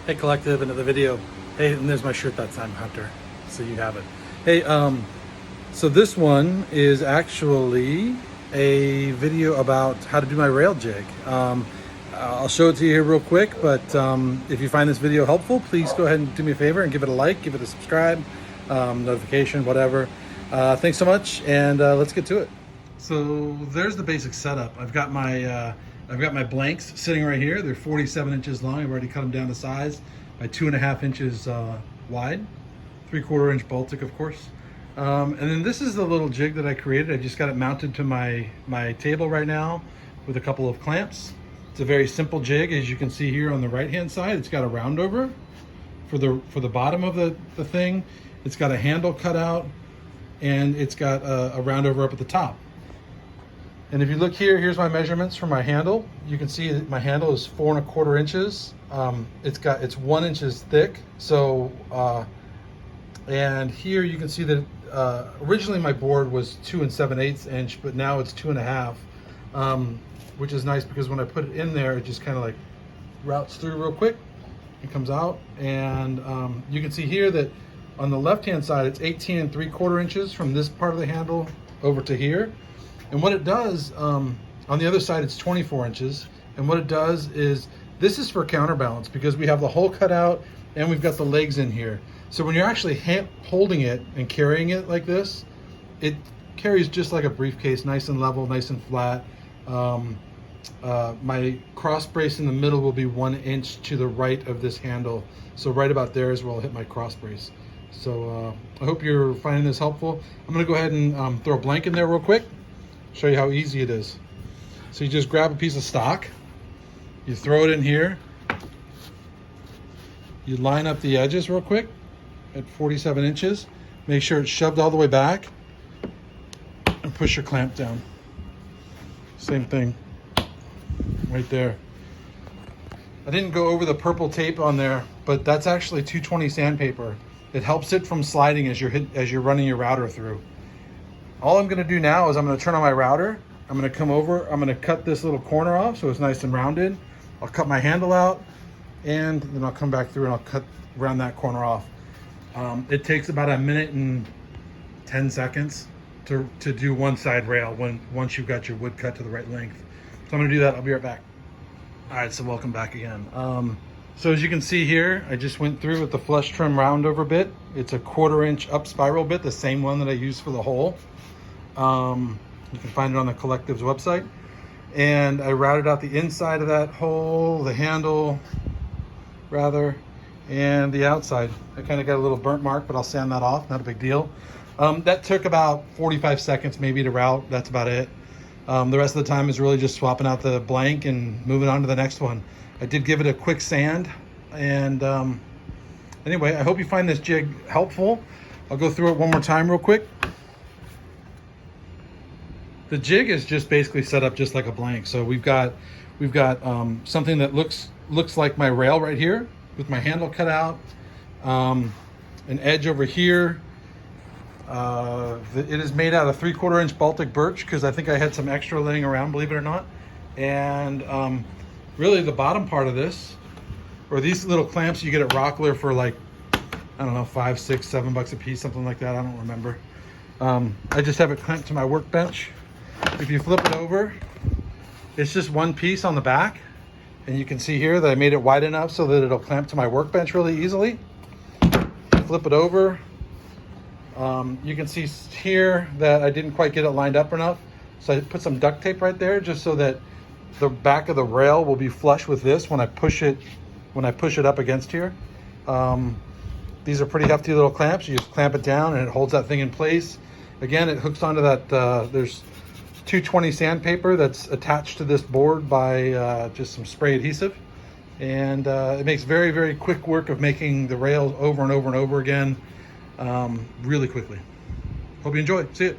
Hey Collective, another video. Hey, and there's my shirt that time, Hunter, so you have it. Hey, so this one is actually a video about how to do my rail jig. I'll show it to you here real quick, but if you find this video helpful, please go ahead and do me a favor and give it a like, give it a subscribe, notification, whatever. Thanks so much, and let's get to it. So there's the basic setup. I've got my blanks sitting right here. They're 47 inches long. I've already cut them down to size by 2.5 inches wide, 3/4 inch Baltic, of course. And then this is the little jig that I created. I just got it mounted to my table right now with a couple of clamps. It's a very simple jig, as you can see here on the right hand side. It's got a round over for the bottom of the thing. It's got a handle cut out, and it's got a round over up at the top. And if you look here, here's my measurements for my handle. You can see that my handle is 4.25 inches. It's 1 inch thick. So, and here you can see that originally my board was 2 7/8 inch, but now it's 2.5, which is nice because when I put it in there, it just kind of like routes through real quick. It comes out, and you can see here that on the left-hand side, it's 18 3/4 inches from this part of the handle over to here. And what it does, on the other side, it's 24 inches. And what it does is, this is for counterbalance because we have the hole cut out and we've got the legs in here. So when you're actually holding it and carrying it like this, it carries just like a briefcase, nice and level, nice and flat. My cross brace in the middle will be 1 inch to the right of this handle. So right about there is where I'll hit my cross brace. So I hope you're finding this helpful. I'm gonna go ahead and throw a blank in there real quick. Show you how easy it is. So you just grab a piece of stock, you throw it in here, you line up the edges real quick at 47 inches, make sure it's shoved all the way back, and push your clamp down. Same thing, right there. I didn't go over the purple tape on there, but that's actually 220 sandpaper. It helps it from sliding as you're running your router through. All I'm gonna do now is I'm gonna turn on my router. I'm gonna come over, I'm gonna cut this little corner off so it's nice and rounded. I'll cut my handle out, and then I'll come back through and I'll cut around that corner off. It takes about 1 minute and 10 seconds to do one side rail once you've got your wood cut to the right length. So I'm gonna do that, I'll be right back. All right, so welcome back again. So as you can see here, I just went through with the flush trim round over bit. It's a 1/4 inch up spiral bit, the same one that I used for the hole. You can find it on the Collective's website. And I routed out the inside of that hole, the handle rather, and the outside. I kind of got a little burnt mark, but I'll sand that off, not a big deal. That took about 45 seconds maybe to route, that's about it. The rest of the time is really just swapping out the blank and moving on to the next one. I did give it a quick sand, and anyway, I hope you find this jig helpful. I'll go through it one more time real quick. The jig is just basically set up just like a blank. So we've got something that looks like my rail right here with my handle cut out, an edge over here. It is made out of 3/4 inch Baltic birch because I think I had some extra laying around, believe it or not. And really the bottom part of this, or these little clamps you get at Rockler for like, I don't know, $5, $6, $7 a piece, something like that. I don't remember. I just have it clamped to my workbench. If you flip it over, it's just one piece on the back, and you can see here that I made it wide enough so that it'll clamp to my workbench really easily. Flip it over, you can see here that I didn't quite get it lined up enough, so I put some duct tape right there just so that the back of the rail will be flush with this when I push it up against here. These are pretty hefty little clamps. You just clamp it down and it holds that thing in place. Again, it hooks onto that, there's 220 sandpaper that's attached to this board by just some spray adhesive. And it makes very, very quick work of making the rails over and over and over again really quickly. Hope you enjoy. See you.